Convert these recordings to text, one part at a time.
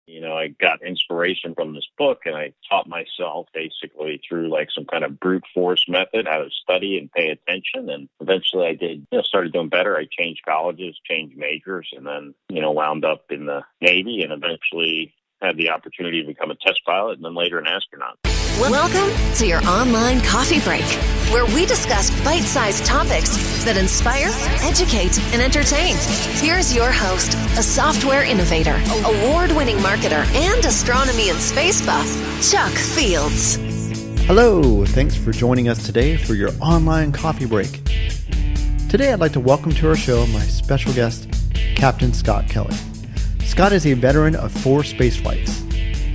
I got inspiration from this book, and I taught myself basically through like some kind of brute force method how to study and pay attention. And eventually I did, started doing better. I changed colleges, changed majors, and then, wound up in the Navy and eventually had the opportunity to become a test pilot and then later an astronaut. Welcome to your online coffee break, where we discuss bite-sized topics that inspire, educate, and entertain. Here's your host, a software innovator, award-winning marketer, and astronomy and space buff, Chuck Fields. Hello, thanks for joining us today for your online coffee break. Today I'd like to welcome to our show my special guest, Captain Scott Kelly. Scott is a veteran of 4 space flights.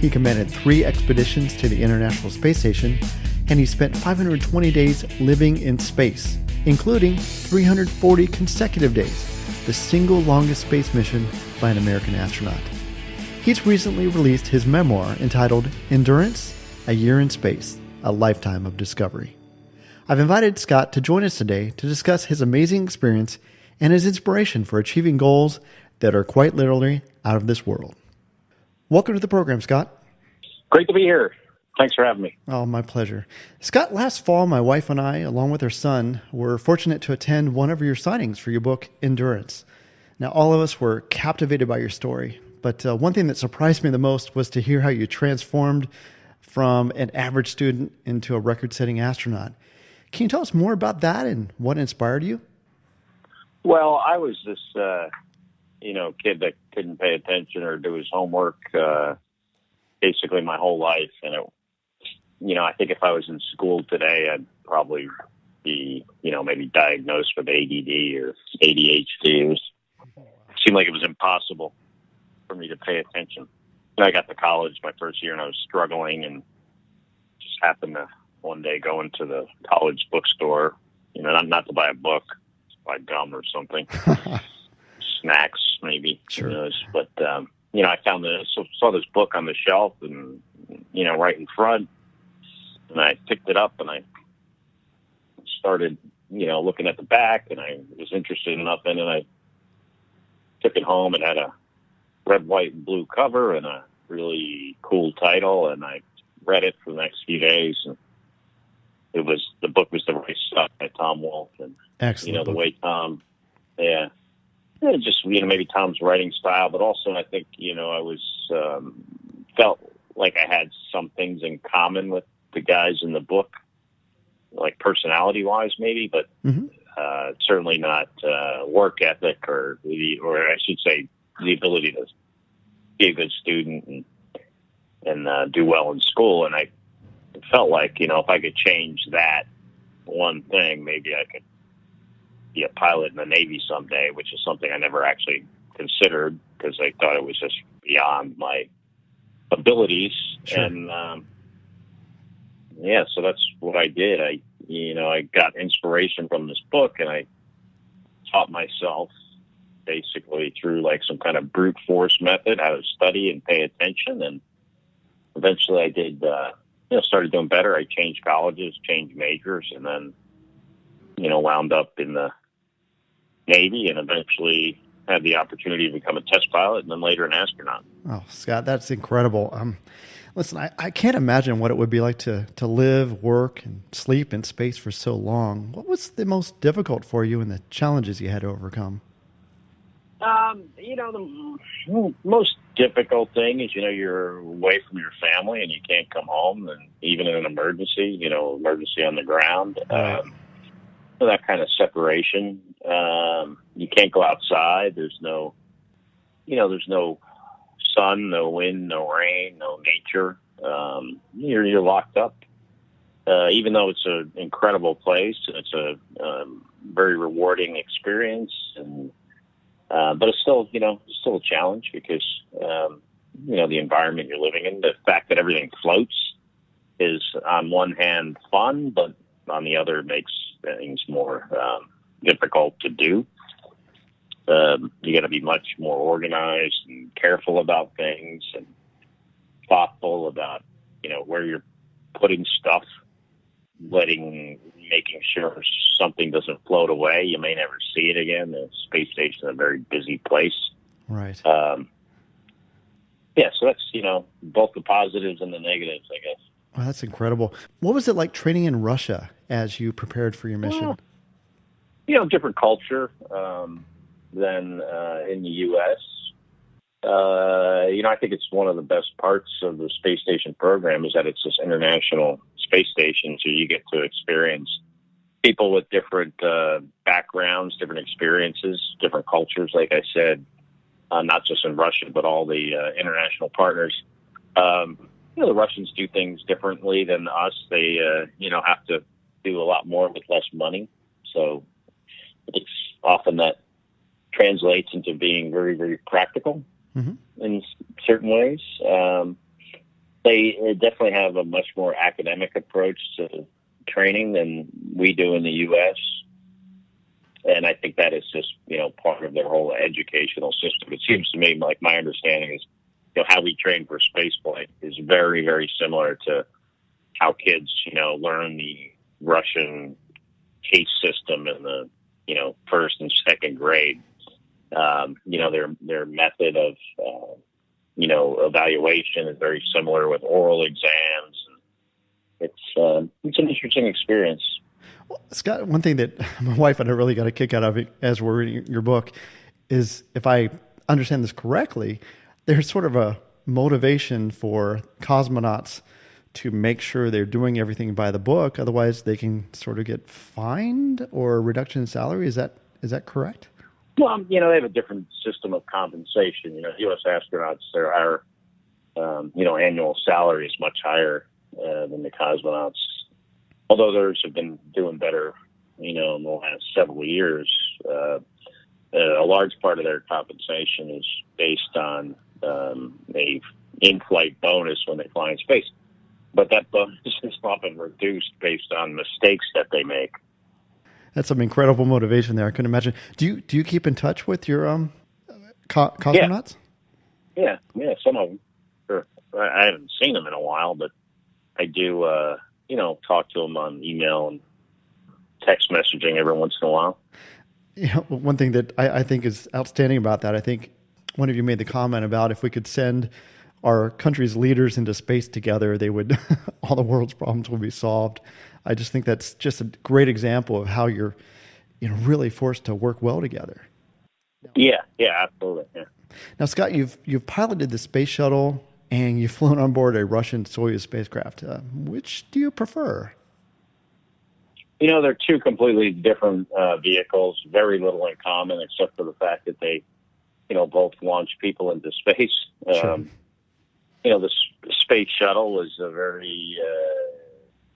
He commanded 3 expeditions to the International Space Station, and he spent 520 days living in space, including 340 consecutive days, the single longest space mission by an American astronaut. He's recently released his memoir entitled Endurance: A Year in Space, A Lifetime of Discovery. I've invited Scott to join us today to discuss his amazing experience and his inspiration for achieving goals that are quite literally out of this world. Welcome to the program, Scott. Great to be here. Thanks for having me. Oh, my pleasure. Scott, last fall, my wife and I, along with our son, were fortunate to attend one of your signings for your book, Endurance. Now, all of us were captivated by your story, but one thing that surprised me the most was to hear how you transformed from an average student into a record-setting astronaut. Can you tell us more about that and what inspired you? Well, I was this kid that couldn't pay attention or do his homework basically my whole life. And, I think if I was in school today, I'd probably be, maybe diagnosed with ADD or ADHD. It seemed like it was impossible for me to pay attention. And I got to college my first year and I was struggling and just happened to one day go into the college bookstore, not to buy a book, to buy gum or something. Snacks, maybe. Sure. Who knows? But, I found saw this book on the shelf and, right in front. And I picked it up and I started, looking at the back and I was interested enough in it. I took it home. It had a red, white, and blue cover and a really cool title. And I read it for the next few days. And the book was The Right Stuff by Tom Wolfe. And, Excellent. The way Tom, just, maybe Tom's writing style, but also I think, I was, felt like I had some things in common with the guys in the book, like personality wise maybe, but certainly not work ethic or I should say the ability to be a good student and do well in school. And I felt like, if I could change that one thing, maybe I could be a pilot in the Navy someday, which is something I never actually considered because I thought it was just beyond my abilities. Sure. And, so that's what I did. I got inspiration from this book and I taught myself basically through like some kind of brute force method how to study and pay attention. And eventually I did, started doing better. I changed colleges, changed majors, and then, wound up in the Navy and eventually had the opportunity to become a test pilot and then later an astronaut. Oh, Scott, that's incredible. Listen, I can't imagine what it would be like to live, work, and sleep in space for so long. What was the most difficult for you and the challenges you had to overcome? The most difficult thing is, you're away from your family and you can't come home, and even in an emergency, emergency on the ground. So that kind of separation. You can't go outside. There's no sun, no wind, no rain, no nature. You're locked up. Even though it's an incredible place, it's a very rewarding experience, and but it's still, still a challenge because the environment you're living in. The fact that everything floats is, on one hand, fun, but on the other, makes things more difficult to do. You got to be much more organized and careful about things and thoughtful about, where you're putting stuff, making sure something doesn't float away. You may never see it again. The space station is a very busy place. Right. Yeah, so that's, both the positives and the negatives, I guess. Wow, that's incredible. What was it like training in Russia as you prepared for your mission? Well, different culture than in the U.S. I think it's one of the best parts of the space station program is that it's this international space station, so you get to experience people with different backgrounds, different experiences, different cultures, like I said, not just in Russia, but all the international partners. The Russians do things differently than us. They, have to do a lot more with less money. So it's often that translates into being very, very practical in certain ways. They definitely have a much more academic approach to training than we do in the U.S. And I think that is just, part of their whole educational system. It seems to me like my understanding is, how we train for spaceflight is very, very similar to how kids, learn the Russian case system in the, first and second grade. Their method of, evaluation is very similar with oral exams. It's an interesting experience. Well, Scott, one thing that my wife and I really got a kick out of it as we're reading your book is, if I understand this correctly, there's sort of a motivation for cosmonauts to make sure they're doing everything by the book. Otherwise, they can sort of get fined or a reduction in salary. Is that correct? Well, they have a different system of compensation. U.S. astronauts, their annual salary is much higher than the cosmonauts. Although theirs have been doing better, in the last several years. A large part of their compensation is based on a in-flight bonus when they fly in space. But that bonus is often reduced based on mistakes that they make. That's some incredible motivation there. I couldn't imagine. Do you keep in touch with your cosmonauts? Yeah. Some of them. Sure. I haven't seen them in a while, but I do, talk to them on email and text messaging every once in a while. One thing that I think is outstanding about that, I think one of you made the comment about if we could send our country's leaders into space together, they would, all the world's problems will be solved. I just think that's just a great example of how you're, really forced to work well together. Yeah, absolutely. Yeah. Now, Scott, you've piloted the space shuttle and you've flown on board a Russian Soyuz spacecraft. Which do you prefer? They're two completely different vehicles, very little in common except for the fact that they, both launch people into space. Sure. The space shuttle is a very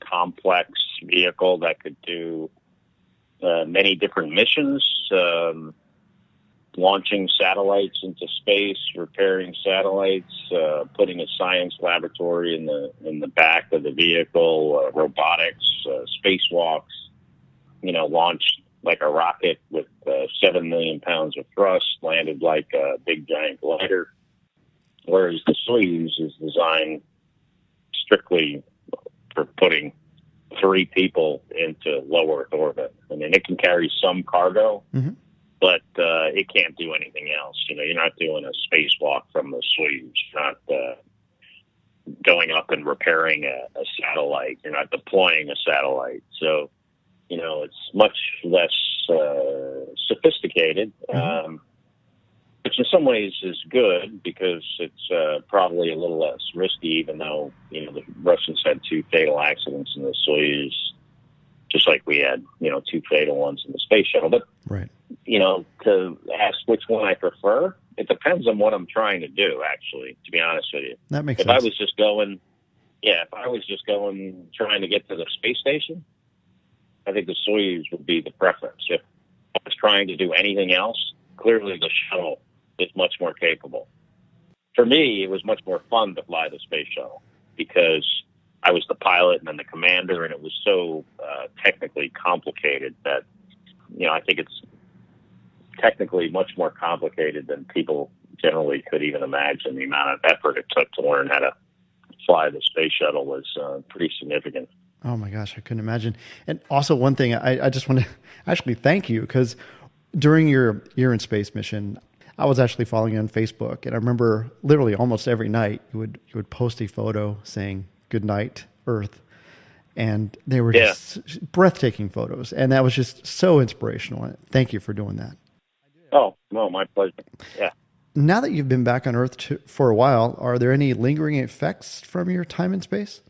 complex vehicle that could do many different missions, launching satellites into space, repairing satellites, putting a science laboratory in the back of the vehicle, robotics, spacewalks, launched like a rocket with 7 million pounds of thrust, landed like a big giant glider. Whereas the Soyuz is designed strictly for putting 3 people into low Earth orbit. I mean, it can carry some cargo, but it can't do anything else. You're not doing a spacewalk from the Soyuz. You're not going up and repairing a satellite. You're not deploying a satellite. So, it's much less sophisticated, which in some ways is good because it's probably a little less risky, even though, the Russians had 2 fatal accidents in the Soyuz, just like we had, 2 fatal ones in the space shuttle. But, right. To ask which one I prefer, it depends on what I'm trying to do, actually, to be honest with you. That makes sense. If I was just going, trying to get to the space station, I think the Soyuz would be the preference. If I was trying to do anything else, clearly the shuttle is much more capable. For me, it was much more fun to fly the space shuttle because I was the pilot and then the commander, and it was so technically complicated that, I think it's technically much more complicated than people generally could even imagine. The amount of effort it took to learn how to fly the space shuttle was pretty significant. Oh my gosh, I couldn't imagine. And also one thing, I just want to actually thank you because during your year in space mission, I was actually following you on Facebook, and I remember literally almost every night you would post a photo saying "Good night, Earth," and they were just breathtaking photos, and that was just so inspirational. Thank you for doing that. Oh, no, my pleasure. Yeah. Now that you've been back on Earth for a while, are there any lingering effects from your time in space?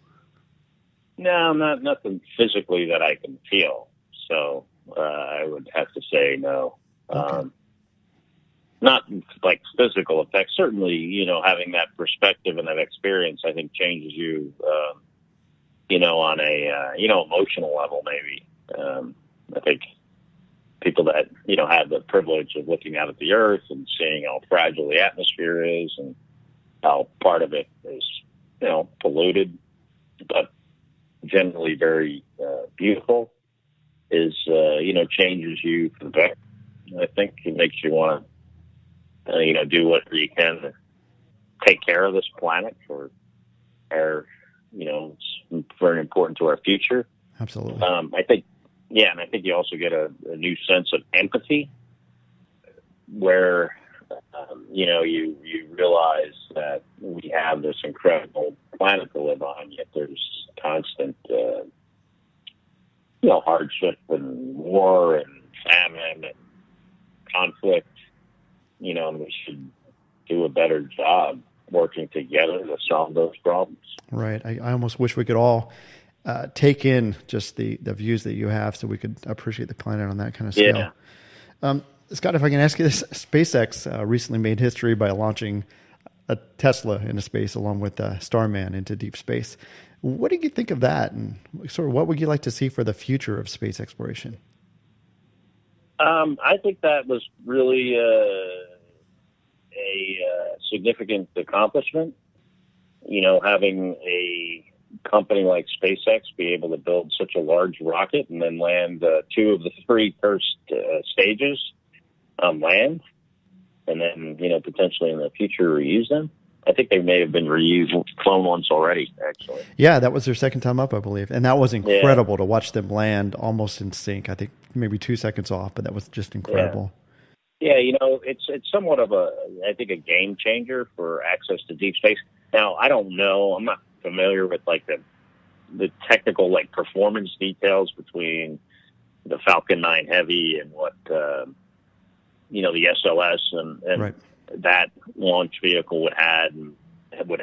No, nothing physically that I can feel. So I would have to say no. Okay. Not like physical effects. Certainly, having that perspective and that experience, I think changes you, on a, emotional level, maybe. I think people that, have the privilege of looking out at the Earth and seeing how fragile the atmosphere is and how part of it is, polluted, but generally very beautiful, is, changes you for the better. I think it makes you want to, do whatever you can to take care of this planet for our, it's very important to our future. Absolutely. I think, and I think you also get a new sense of empathy where, you realize that we have this incredible planet to live on, yet there's constant, hardship and war and famine and conflict, and we should do a better job working together to solve those problems. Right. I almost wish we could all take in just the views that you have so we could appreciate the planet on that kind of scale. Yeah. Scott, if I can ask you this, SpaceX recently made history by launching a Tesla into space along with Starman into deep space. What did you think of that? And sort of what would you like to see for the future of space exploration? I think that was really a significant accomplishment. Having a company like SpaceX be able to build such a large rocket and then land two of the three first stages on land, and then potentially in the future reuse them. I think they may have been reused clone once already, actually. Yeah, that was their second time up, I believe. And that was incredible to watch them land almost in sync. I think maybe 2 seconds off, but that was just incredible. Yeah, it's somewhat of a game changer for access to deep space. Now, I don't know. I'm not familiar with the technical performance details between the Falcon 9 Heavy and what the SLS and right. that launch vehicle will have when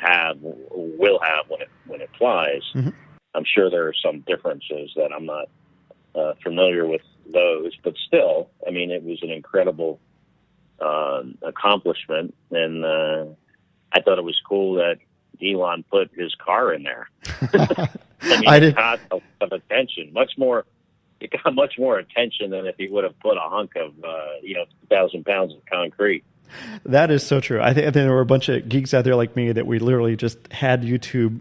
it flies. Mm-hmm. I'm sure there are some differences that I'm not familiar with those, but still, I mean, it was an incredible accomplishment, and I thought it was cool that Elon put his car in there. It got a lot of attention, it got much more attention than if he would have put a hunk of 2,000 pounds of concrete. That is so true. I think there were a bunch of geeks out there like me that we literally just had YouTube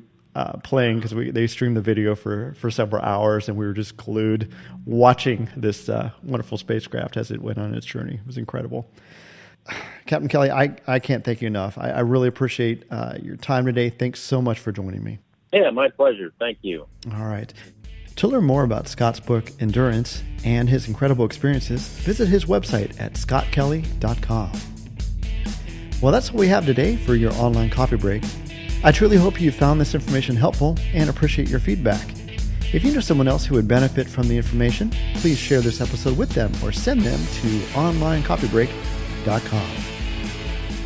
playing because they streamed the video for several hours, and we were just glued watching this wonderful spacecraft as it went on its journey. It was incredible. Captain Kelly, I can't thank you enough. I really appreciate your time today. Thanks so much for joining me. Yeah, my pleasure. Thank you. All right. To learn more about Scott's book, Endurance, and his incredible experiences, visit his website at scottkelly.com. Well, that's what we have today for your online coffee break. I truly hope you found this information helpful and appreciate your feedback. If you know someone else who would benefit from the information, please share this episode with them or send them to onlinecoffeebreak.com.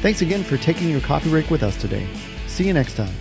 Thanks again for taking your coffee break with us today. See you next time.